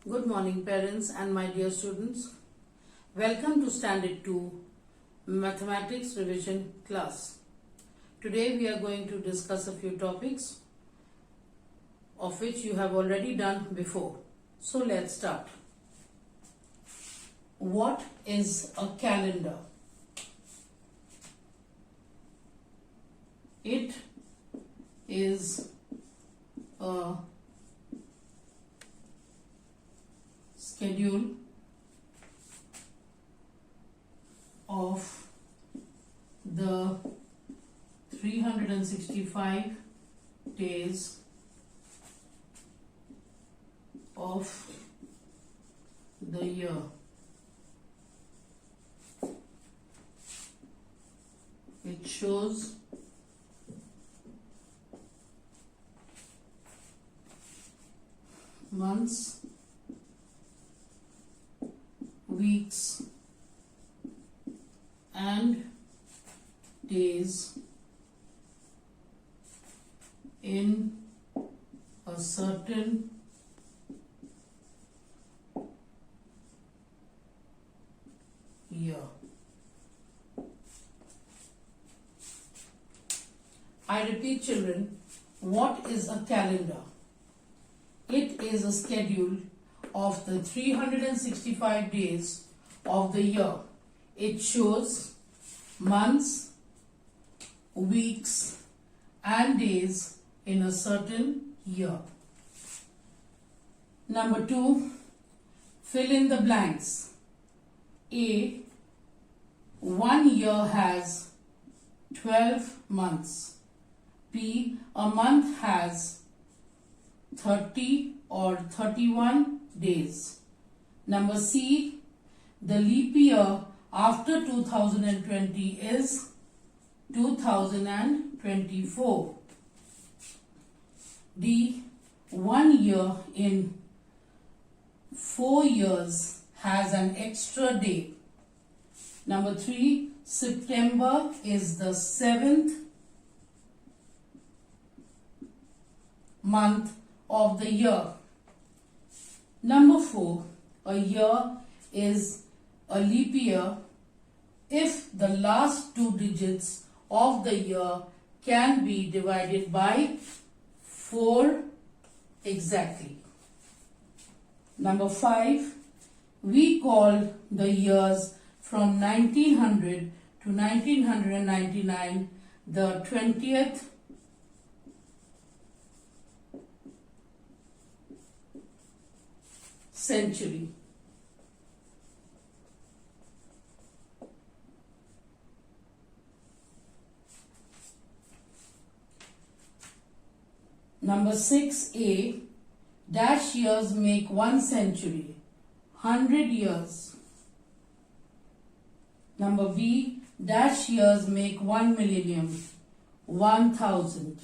Good morning parents and my dear students. Welcome to Standard 2 Mathematics Revision class. Today we are going to discuss a few topics of which you have already done before. So let's start. What is a calendar? It is a schedule of the 365 days of the year. It shows months, weeks and days in a certain year. I repeat children, what is a calendar? It is a schedule of the 365 days of the year. It shows months, weeks and days in a certain year. Number 2, fill in the blanks. A, 1 year has 12 months. B, a month has 30 or 31 days. Number C, the leap year after 2020 is 2024. D, 1 year in 4 years has an extra day. Number 3, September is the 7th month of the year. Number 4, a year is a leap year if the last 2 digits of the year can be divided by 4 exactly. Number 5, we call the years from 1900 to 1999 the 20th century. Number 6a, dash years make 1 century, 100 years. Number B, dash years make 1 millennium, 1000.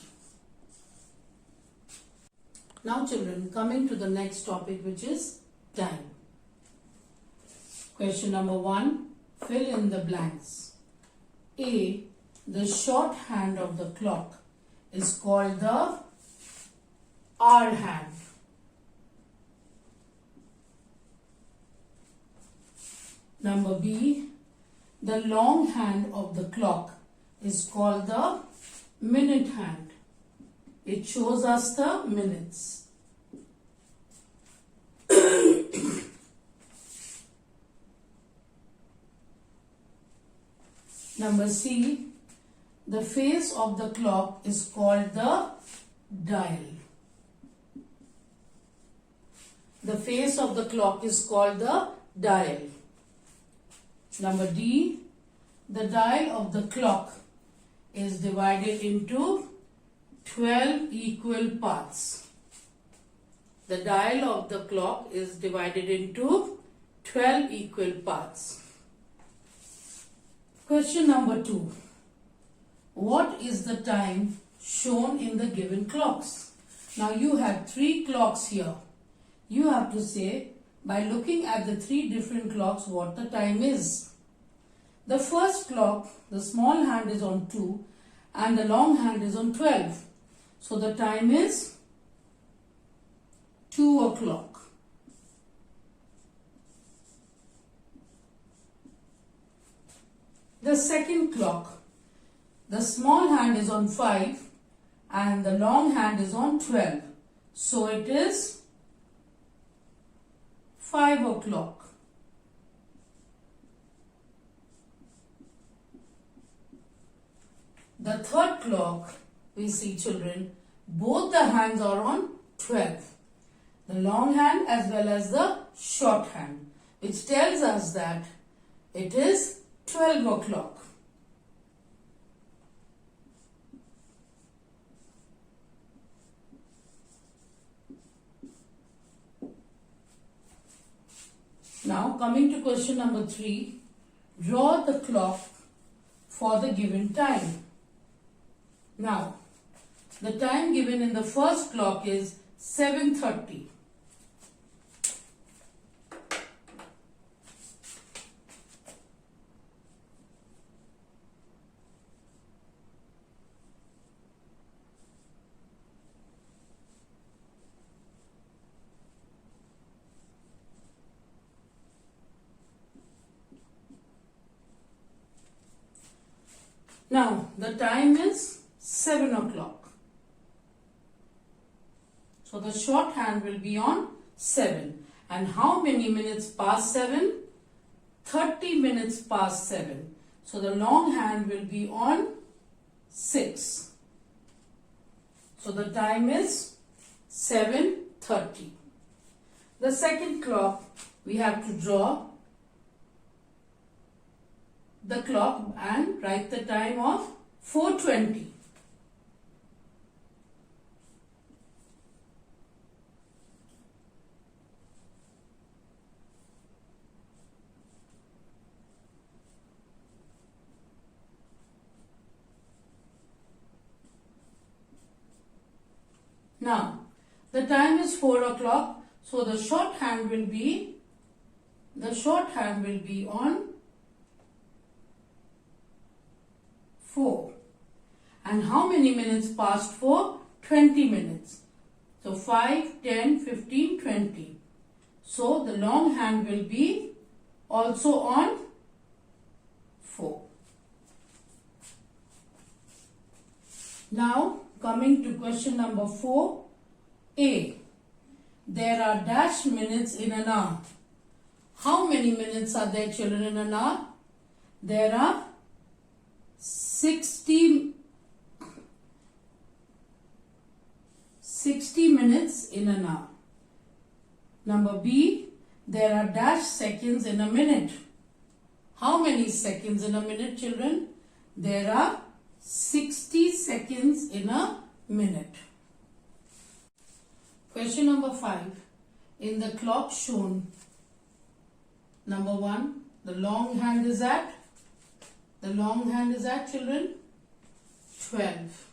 Now children, coming to the next topic, which is time. Question number 1, fill in the blanks. A, the shorthand of the clock is called the hour hand. Number B, the long hand of the clock is called the minute hand. It shows us the minutes. Number C, the face of the clock is called the dial. The face of the clock is called the dial. Number D, the dial of the clock is divided into 12 equal parts. The dial of the clock is divided into 12 equal parts. Question number 2. What is the time shown in the given clocks? Now you have 3 clocks here. You have to say by looking at the 3 different clocks what the time is. The first clock, the small hand is on 2 and the long hand is on 12. So the time is 2 o'clock. the second clock. The small hand is on 5 and the long hand is on 12. So it is 5 o'clock. The third clock, we see children, both the hands are on 12. The long hand as well as the short hand, which tells us that it is 12 o'clock. Now coming to question number 3, draw the clock for the given time. Now, the time given in the first clock is 7:30. Now, the time is 7 o'clock. So, the short hand will be on 7. And how many minutes past 7? 30 minutes past 7. So, the long hand will be on 6. So, the time is 7:30. The second clock, we have to draw the clock and write the time of 4:20. Now, the time is 4 o'clock, so the short hand will be on 4. And how many minutes past 4? 20 minutes. So 5, 10, 15, 20. So the long hand will be also on 4. Now coming to question number 4a. There are dash minutes in an hour. How many minutes are there, children, in an hour? There are 60 minutes in an hour. Number B, there are dash seconds in a minute. How many seconds in a minute, children? There are 60 seconds in a minute. Question number 5. In the clock shown, number 1, the long hand is at children 12.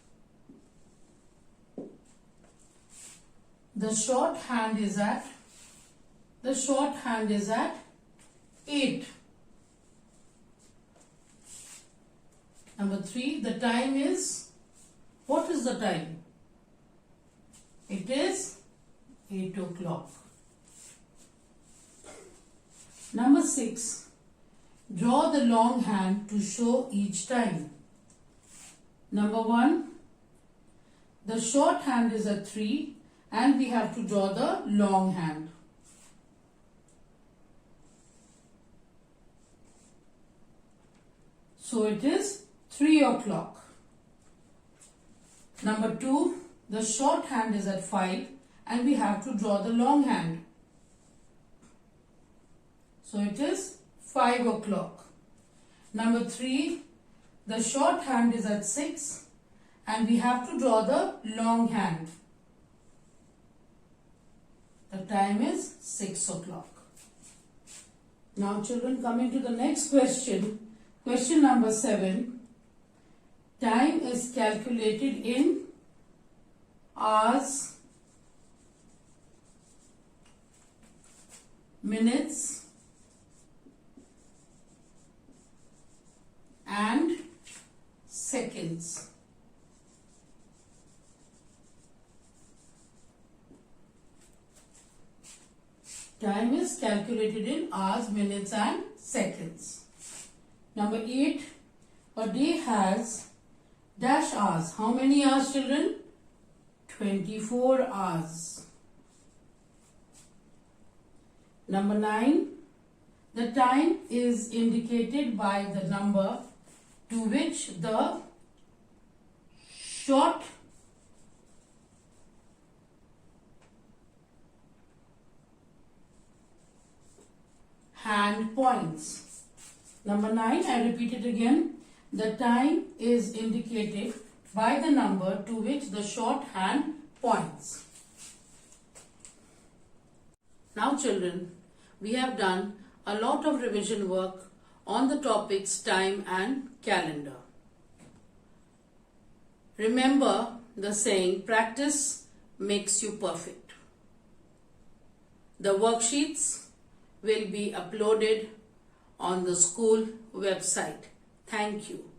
The short hand is at 8. Number 3, the time is, what is the time? It is 8 o'clock. Number 6, draw the long hand to show each time. Number 1, the short hand is at 3 and we have to draw the long hand. So it is 3 o'clock. Number 2, the short hand is at 5 and we have to draw the long hand. So it is 5 o'clock. Number 3, the short hand is at 6 and we have to draw the long hand. The time is 6 o'clock. Now children, coming to the next question. Question number 7. Time is calculated in hours, minutes and seconds. Time is calculated in hours, minutes and seconds. Number 8, A day has dash hours. How many hours, children? 24 hours. Number 9. The time is indicated by the number to which the short hand points. Number 9, I repeat it again. The time is indicated by the number to which the short hand points. Now children, we have done a lot of revision work on the topics time and calendar. Remember the saying, practice makes you perfect. The worksheets will be uploaded on the school website. Thank you.